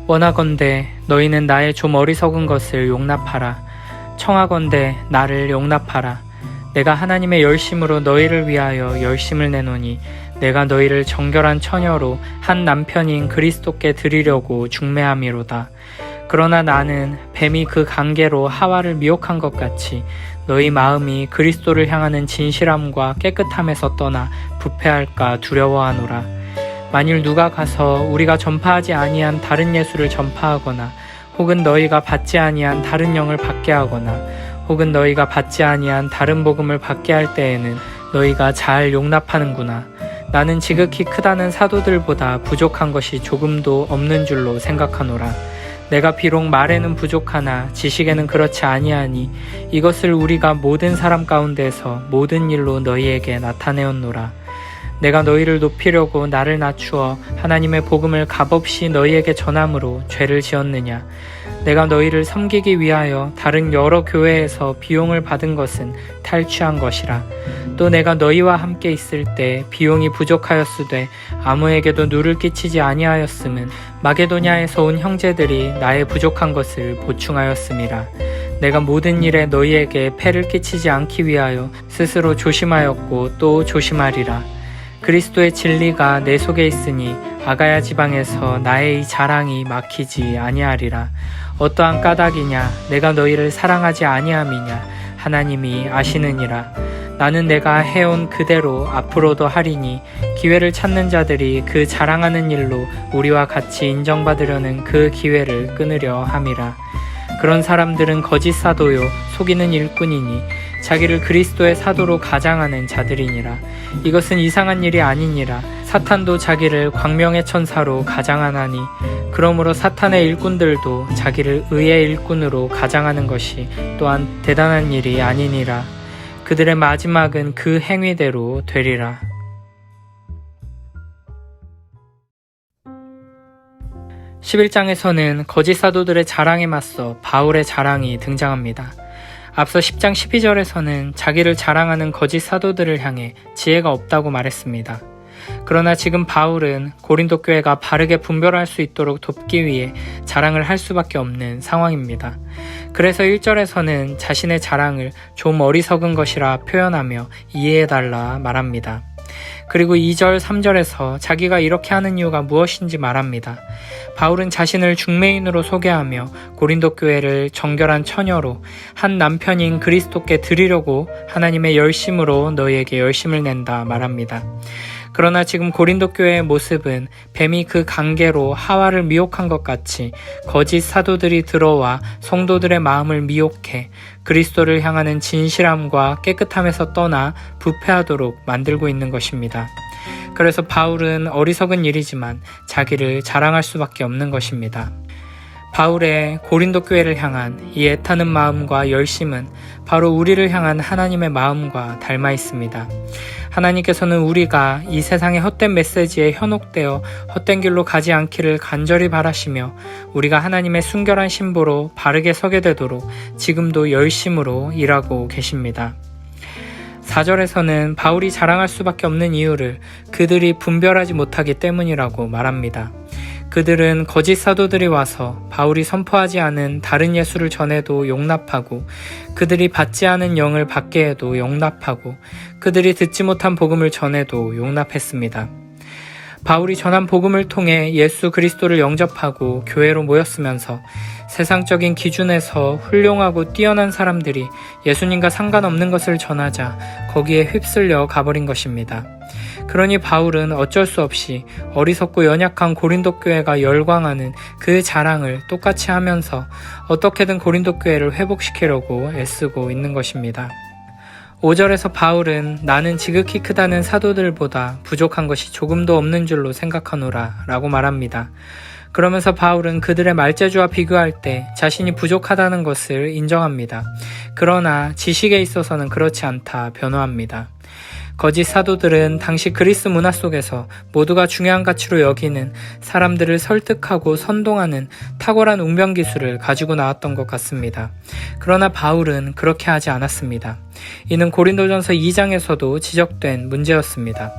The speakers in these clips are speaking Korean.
원하건대 너희는 나의 좀 어리석은 것을 용납하라. 청하건대 나를 용납하라. 내가 하나님의 열심으로 너희를 위하여 열심을 내노니 내가 너희를 정결한 처녀로 한 남편인 그리스도께 드리려고 중매함이로다. 그러나 나는 뱀이 그 관계로 하와를 미혹한 것 같이 너희 마음이 그리스도를 향하는 진실함과 깨끗함에서 떠나 부패할까 두려워하노라. 만일 누가 가서 우리가 전파하지 아니한 다른 예수를 전파하거나 혹은 너희가 받지 아니한 다른 영을 받게 하거나 혹은 너희가 받지 아니한 다른 복음을 받게 할 때에는 너희가 잘 용납하는구나. 나는 지극히 크다는 사도들보다 부족한 것이 조금도 없는 줄로 생각하노라. 내가 비록 말에는 부족하나 지식에는 그렇지 아니하니 이것을 우리가 모든 사람 가운데서 모든 일로 너희에게 나타내었노라. 내가 너희를 높이려고 나를 낮추어 하나님의 복음을 값없이 너희에게 전함으로 죄를 지었느냐. 내가 너희를 섬기기 위하여 다른 여러 교회에서 비용을 받은 것은 탈취한 것이라. 또 내가 너희와 함께 있을 때 비용이 부족하였으되 아무에게도 누를 끼치지 아니하였음은 마게도냐에서 온 형제들이 나의 부족한 것을 보충하였음이라. 내가 모든 일에 너희에게 폐를 끼치지 않기 위하여 스스로 조심하였고 또 조심하리라. 그리스도의 진리가 내 속에 있으니 아가야 지방에서 나의 이 자랑이 막히지 아니하리라. 어떠한 까닭이냐 내가 너희를 사랑하지 아니함이냐 하나님이 아시느니라. 나는 내가 해온 그대로 앞으로도 하리니 기회를 찾는 자들이 그 자랑하는 일로 우리와 같이 인정받으려는 그 기회를 끊으려 함이라. 그런 사람들은 거짓 사도요 속이는 일꾼이니 자기를 그리스도의 사도로 가장하는 자들이니라. 이것은 이상한 일이 아니니라. 사탄도 자기를 광명의 천사로 가장하나니 그러므로 사탄의 일꾼들도 자기를 의의 일꾼으로 가장하는 것이 또한 대단한 일이 아니니라. 그들의 마지막은 그 행위대로 되리라. 11장에서는 거짓 사도들의 자랑에 맞서 바울의 자랑이 등장합니다. 앞서 10장 12절에서는 자기를 자랑하는 거짓 사도들을 향해 지혜가 없다고 말했습니다. 그러나 지금 바울은 고린도 교회가 바르게 분별할 수 있도록 돕기 위해 자랑을 할 수밖에 없는 상황입니다. 그래서 1절에서는 자신의 자랑을 좀 어리석은 것이라 표현하며 이해해달라 말합니다. 그리고 2절, 3절에서 자기가 이렇게 하는 이유가 무엇인지 말합니다. 바울은 자신을 중매인으로 소개하며 고린도 교회를 정결한 처녀로 한 남편인 그리스도께 드리려고 하나님의 열심으로 너희에게 열심을 낸다 말합니다. 그러나 지금 고린도 교회의 모습은 뱀이 그 관계로 하와를 미혹한 것 같이 거짓 사도들이 들어와 성도들의 마음을 미혹해 그리스도를 향하는 진실함과 깨끗함에서 떠나 부패하도록 만들고 있는 것입니다. 그래서 바울은 어리석은 일이지만 자기를 자랑할 수밖에 없는 것입니다. 바울의 고린도 교회를 향한 이 애타는 마음과 열심은 바로 우리를 향한 하나님의 마음과 닮아 있습니다. 하나님께서는 우리가 이 세상의 헛된 메시지에 현혹되어 헛된 길로 가지 않기를 간절히 바라시며 우리가 하나님의 순결한 신부로 바르게 서게 되도록 지금도 열심으로 일하고 계십니다. 4절에서는 바울이 자랑할 수밖에 없는 이유를 그들이 분별하지 못하기 때문이라고 말합니다. 그들은 거짓 사도들이 와서 바울이 선포하지 않은 다른 예수를 전해도 용납하고 그들이 받지 않은 영을 받게 해도 용납하고 그들이 듣지 못한 복음을 전해도 용납했습니다. 바울이 전한 복음을 통해 예수 그리스도를 영접하고 교회로 모였으면서 세상적인 기준에서 훌륭하고 뛰어난 사람들이 예수님과 상관없는 것을 전하자 거기에 휩쓸려 가버린 것입니다. 그러니 바울은 어쩔 수 없이 어리석고 연약한 고린도 교회가 열광하는 그 자랑을 똑같이 하면서 어떻게든 고린도 교회를 회복시키려고 애쓰고 있는 것입니다. 5절에서 바울은 나는 지극히 크다는 사도들보다 부족한 것이 조금도 없는 줄로 생각하노라 라고 말합니다. 그러면서 바울은 그들의 말재주와 비교할 때 자신이 부족하다는 것을 인정합니다. 그러나 지식에 있어서는 그렇지 않다 변호합니다. 거짓 사도들은 당시 그리스 문화 속에서 모두가 중요한 가치로 여기는 사람들을 설득하고 선동하는 탁월한 웅변 기술을 가지고 나왔던 것 같습니다. 그러나 바울은 그렇게 하지 않았습니다. 이는 고린도전서 2장에서도 지적된 문제였습니다.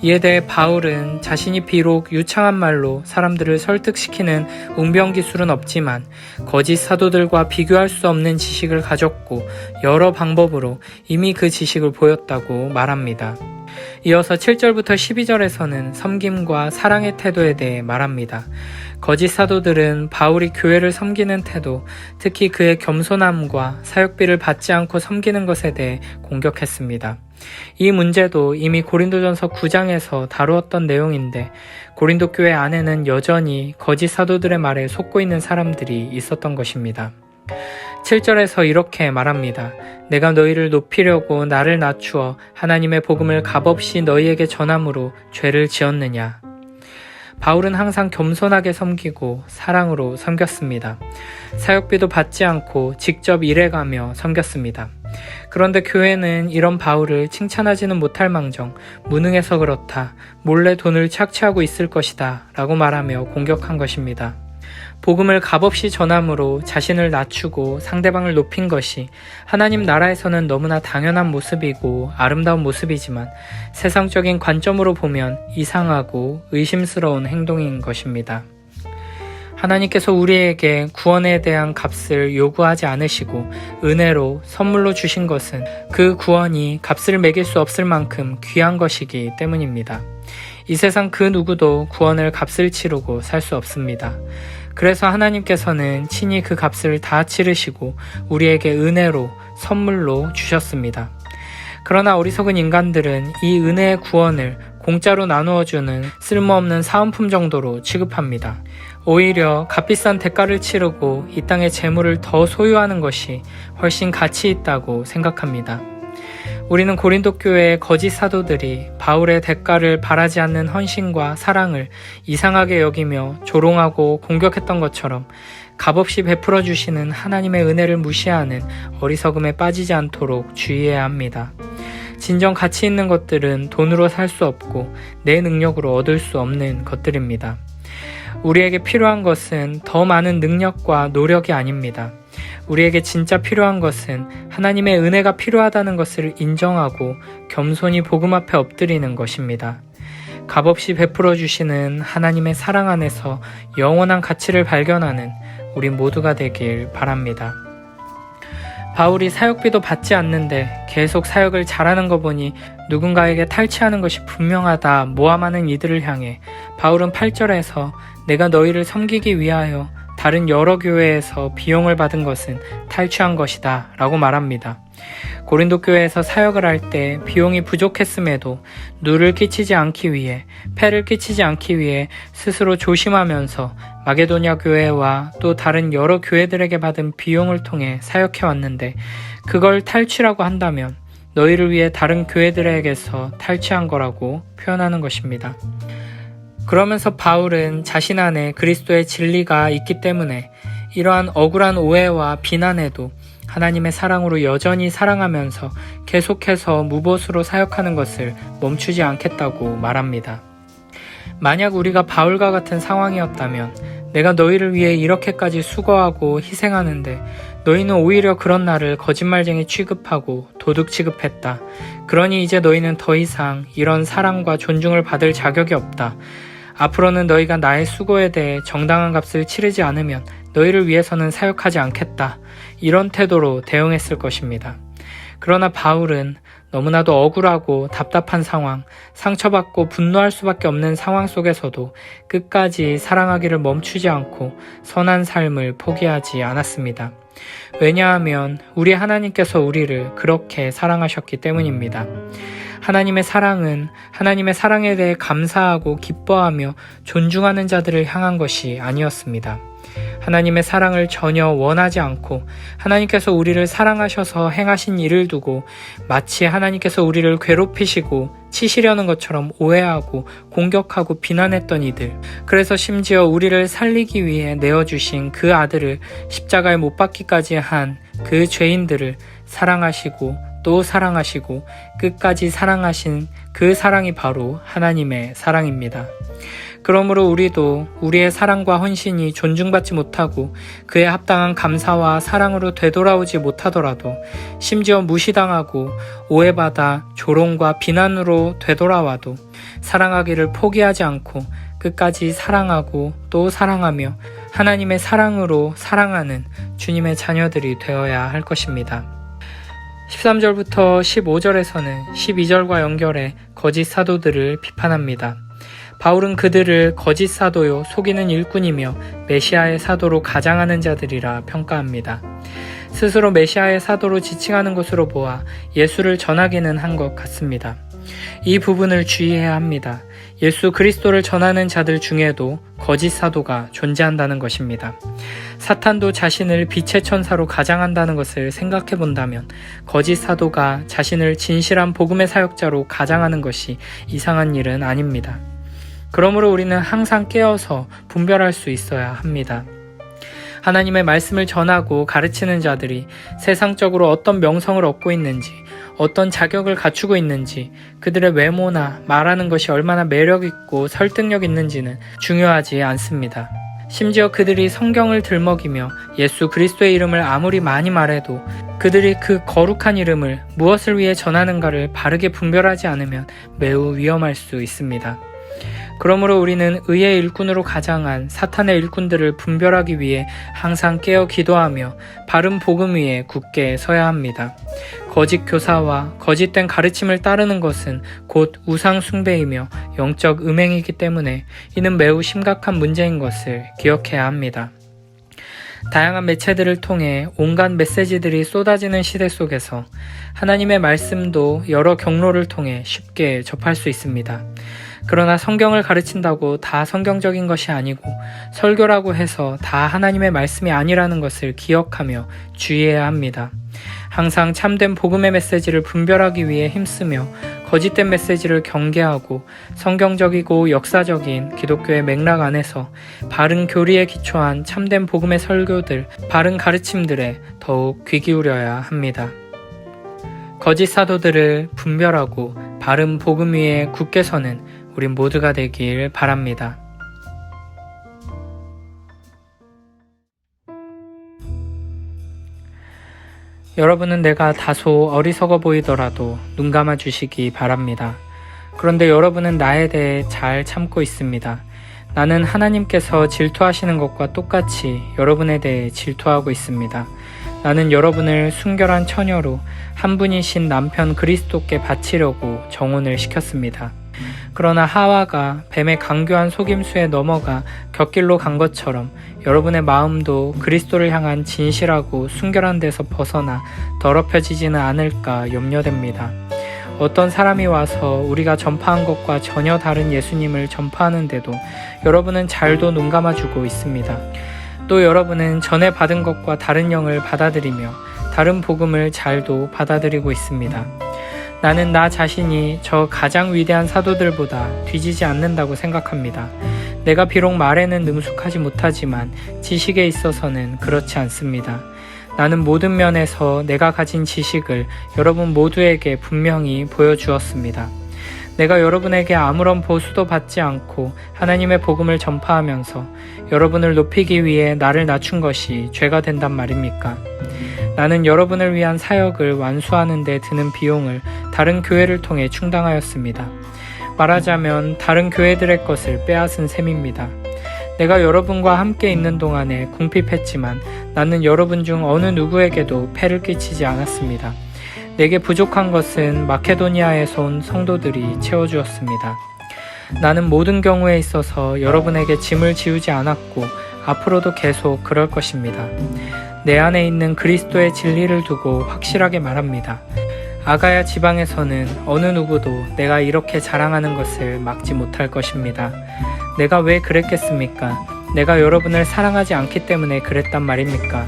이에 대해 바울은 자신이 비록 유창한 말로 사람들을 설득시키는 웅변기술은 없지만 거짓 사도들과 비교할 수 없는 지식을 가졌고 여러 방법으로 이미 그 지식을 보였다고 말합니다. 이어서 7절부터 12절에서는 섬김과 사랑의 태도에 대해 말합니다. 거짓 사도들은 바울이 교회를 섬기는 태도, 특히 그의 겸손함과 사역비를 받지 않고 섬기는 것에 대해 공격했습니다. 이 문제도 이미 고린도전서 9장에서 다루었던 내용인데 고린도 교회 안에는 여전히 거짓 사도들의 말에 속고 있는 사람들이 있었던 것입니다. 7절에서 이렇게 말합니다. 내가 너희를 높이려고 나를 낮추어 하나님의 복음을 값없이 너희에게 전함으로 죄를 지었느냐. 바울은 항상 겸손하게 섬기고 사랑으로 섬겼습니다. 사역비도 받지 않고 직접 일해가며 섬겼습니다. 그런데 교회는 이런 바울을 칭찬하지는 못할 망정 무능해서 그렇다, 몰래 돈을 착취하고 있을 것이다 라고 말하며 공격한 것입니다. 복음을 값없이 전함으로 자신을 낮추고 상대방을 높인 것이 하나님 나라에서는 너무나 당연한 모습이고 아름다운 모습이지만 세상적인 관점으로 보면 이상하고 의심스러운 행동인 것입니다. 하나님께서 우리에게 구원에 대한 값을 요구하지 않으시고 은혜로 선물로 주신 것은 그 구원이 값을 매길 수 없을 만큼 귀한 것이기 때문입니다. 이 세상 그 누구도 구원을 값을 치르고 살 수 없습니다. 그래서 하나님께서는 친히 그 값을 다 치르시고 우리에게 은혜로 선물로 주셨습니다. 그러나 어리석은 인간들은 이 은혜의 구원을 공짜로 나누어주는 쓸모없는 사은품 정도로 취급합니다. 오히려 값비싼 대가를 치르고 이 땅의 재물을 더 소유하는 것이 훨씬 가치 있다고 생각합니다. 우리는 고린도 교회의 거짓 사도들이 바울의 대가를 바라지 않는 헌신과 사랑을 이상하게 여기며 조롱하고 공격했던 것처럼 값없이 베풀어 주시는 하나님의 은혜를 무시하는 어리석음에 빠지지 않도록 주의해야 합니다. 진정 가치 있는 것들은 돈으로 살 수 없고 내 능력으로 얻을 수 없는 것들입니다. 우리에게 필요한 것은 더 많은 능력과 노력이 아닙니다. 우리에게 진짜 필요한 것은 하나님의 은혜가 필요하다는 것을 인정하고 겸손히 복음 앞에 엎드리는 것입니다. 값없이 베풀어 주시는 하나님의 사랑 안에서 영원한 가치를 발견하는 우리 모두가 되길 바랍니다. 바울이 사역비도 받지 않는데 계속 사역을 잘하는 거 보니 누군가에게 탈취하는 것이 분명하다 모함하는 이들을 향해 바울은 8절에서 내가 너희를 섬기기 위하여 다른 여러 교회에서 비용을 받은 것은 탈취한 것이다 라고 말합니다. 고린도 교회에서 사역을 할 때 비용이 부족했음에도 누를 끼치지 않기 위해, 폐를 끼치지 않기 위해 스스로 조심하면서 마게도냐 교회와 또 다른 여러 교회들에게 받은 비용을 통해 사역해 왔는데 그걸 탈취라고 한다면 너희를 위해 다른 교회들에게서 탈취한 거라고 표현하는 것입니다. 그러면서 바울은 자신 안에 그리스도의 진리가 있기 때문에 이러한 억울한 오해와 비난에도 하나님의 사랑으로 여전히 사랑하면서 계속해서 무보수로 사역하는 것을 멈추지 않겠다고 말합니다. 만약 우리가 바울과 같은 상황이었다면 내가 너희를 위해 이렇게까지 수고하고 희생하는데 너희는 오히려 그런 나를 거짓말쟁이 취급하고 도둑 취급했다. 그러니 이제 너희는 더 이상 이런 사랑과 존중을 받을 자격이 없다. 앞으로는 너희가 나의 수고에 대해 정당한 값을 치르지 않으면 너희를 위해서는 사역하지 않겠다. 이런 태도로 대응했을 것입니다. 그러나 바울은 너무나도 억울하고 답답한 상황, 상처받고 분노할 수밖에 없는 상황 속에서도 끝까지 사랑하기를 멈추지 않고 선한 삶을 포기하지 않았습니다. 왜냐하면 우리 하나님께서 우리를 그렇게 사랑하셨기 때문입니다. 하나님의 사랑은 하나님의 사랑에 대해 감사하고 기뻐하며 존중하는 자들을 향한 것이 아니었습니다. 하나님의 사랑을 전혀 원하지 않고 하나님께서 우리를 사랑하셔서 행하신 일을 두고 마치 하나님께서 우리를 괴롭히시고 치시려는 것처럼 오해하고 공격하고 비난했던 이들, 그래서 심지어 우리를 살리기 위해 내어주신 그 아들을 십자가에 못 박기까지 한 그 죄인들을 사랑하시고 또 사랑하시고 끝까지 사랑하신 그 사랑이 바로 하나님의 사랑입니다. 그러므로 우리도 우리의 사랑과 헌신이 존중받지 못하고 그에 합당한 감사와 사랑으로 되돌아오지 못하더라도 심지어 무시당하고 오해받아 조롱과 비난으로 되돌아와도 사랑하기를 포기하지 않고 끝까지 사랑하고 또 사랑하며 하나님의 사랑으로 사랑하는 주님의 자녀들이 되어야 할 것입니다. 13절부터 15절에서는 12절과 연결해 거짓 사도들을 비판합니다. 바울은 그들을 거짓 사도요 속이는 일꾼이며 메시아의 사도로 가장하는 자들이라 평가합니다. 스스로 메시아의 사도로 지칭하는 것으로 보아 예수를 전하기는 한 것 같습니다. 이 부분을 주의해야 합니다. 예수 그리스도를 전하는 자들 중에도 거짓 사도가 존재한다는 것입니다. 사탄도 자신을 빛의 천사로 가장한다는 것을 생각해 본다면 거짓 사도가 자신을 진실한 복음의 사역자로 가장하는 것이 이상한 일은 아닙니다. 그러므로 우리는 항상 깨어서 분별할 수 있어야 합니다. 하나님의 말씀을 전하고 가르치는 자들이 세상적으로 어떤 명성을 얻고 있는지, 어떤 자격을 갖추고 있는지, 그들의 외모나 말하는 것이 얼마나 매력있고 설득력 있는지는 중요하지 않습니다. 심지어 그들이 성경을 들먹이며 예수 그리스도의 이름을 아무리 많이 말해도 그들이 그 거룩한 이름을 무엇을 위해 전하는가를 바르게 분별하지 않으면 매우 위험할 수 있습니다. 그러므로 우리는 의의 일꾼으로 가장한 사탄의 일꾼들을 분별하기 위해 항상 깨어 기도하며 바른 복음 위에 굳게 서야 합니다. 거짓 교사와 거짓된 가르침을 따르는 것은 곧 우상 숭배이며 영적 음행이기 때문에 이는 매우 심각한 문제인 것을 기억해야 합니다. 다양한 매체들을 통해 온갖 메시지들이 쏟아지는 시대 속에서 하나님의 말씀도 여러 경로를 통해 쉽게 접할 수 있습니다. 그러나 성경을 가르친다고 다 성경적인 것이 아니고 설교라고 해서 다 하나님의 말씀이 아니라는 것을 기억하며 주의해야 합니다. 항상 참된 복음의 메시지를 분별하기 위해 힘쓰며 거짓된 메시지를 경계하고 성경적이고 역사적인 기독교의 맥락 안에서 바른 교리에 기초한 참된 복음의 설교들, 바른 가르침들에 더욱 귀 기울여야 합니다. 거짓 사도들을 분별하고 바른 복음 위에 굳게 서는 우린 모두가 되길 바랍니다. 여러분은 내가 다소 어리석어 보이더라도 눈 감아 주시기 바랍니다. 그런데 여러분은 나에 대해 잘 참고 있습니다. 나는 하나님께서 질투하시는 것과 똑같이 여러분에 대해 질투하고 있습니다. 나는 여러분을 순결한 처녀로 한 분이신 남편 그리스도께 바치려고 정혼을 시켰습니다. 그러나 하와가 뱀의 강교한 속임수에 넘어가 곁길로 간 것처럼 여러분의 마음도 그리스도를 향한 진실하고 순결한 데서 벗어나 더럽혀지지는 않을까 염려됩니다. 어떤 사람이 와서 우리가 전파한 것과 전혀 다른 예수님을 전파하는데도 여러분은 잘도 눈 감아주고 있습니다. 또 여러분은 전에 받은 것과 다른 영을 받아들이며 다른 복음을 잘도 받아들이고 있습니다. 나는 나 자신이 저 가장 위대한 사도들보다 뒤지지 않는다고 생각합니다. 내가 비록 말에는 능숙하지 못하지만 지식에 있어서는 그렇지 않습니다. 나는 모든 면에서 내가 가진 지식을 여러분 모두에게 분명히 보여주었습니다. 내가 여러분에게 아무런 보수도 받지 않고 하나님의 복음을 전파하면서 여러분을 높이기 위해 나를 낮춘 것이 죄가 된단 말입니까? 나는 여러분을 위한 사역을 완수하는 데 드는 비용을 다른 교회를 통해 충당하였습니다. 말하자면 다른 교회들의 것을 빼앗은 셈입니다. 내가 여러분과 함께 있는 동안에 궁핍했지만 나는 여러분 중 어느 누구에게도 폐를 끼치지 않았습니다. 내게 부족한 것은 마케도니아에서 온 성도들이 채워주었습니다. 나는 모든 경우에 있어서 여러분에게 짐을 지우지 않았고 앞으로도 계속 그럴 것입니다. 내 안에 있는 그리스도의 진리를 두고 확실하게 말합니다. 아가야 지방에서는 어느 누구도 내가 이렇게 자랑하는 것을 막지 못할 것입니다. 내가 왜 그랬겠습니까? 내가 여러분을 사랑하지 않기 때문에 그랬단 말입니까?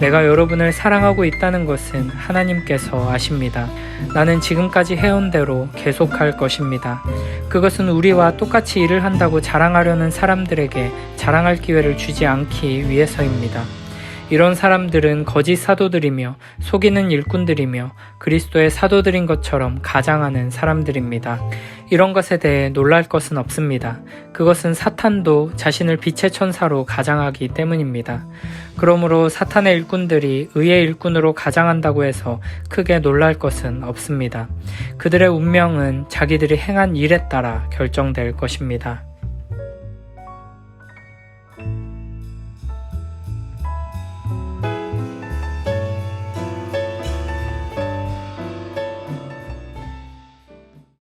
내가 여러분을 사랑하고 있다는 것은 하나님께서 아십니다. 나는 지금까지 해온 대로 계속할 것입니다. 그것은 우리와 똑같이 일을 한다고 자랑하려는 사람들에게 자랑할 기회를 주지 않기 위해서입니다. 이런 사람들은 거짓 사도들이며 속이는 일꾼들이며 그리스도의 사도들인 것처럼 가장하는 사람들입니다. 이런 것에 대해 놀랄 것은 없습니다. 그것은 사탄도 자신을 빛의 천사로 가장하기 때문입니다. 그러므로 사탄의 일꾼들이 의의 일꾼으로 가장한다고 해서 크게 놀랄 것은 없습니다. 그들의 운명은 자기들이 행한 일에 따라 결정될 것입니다.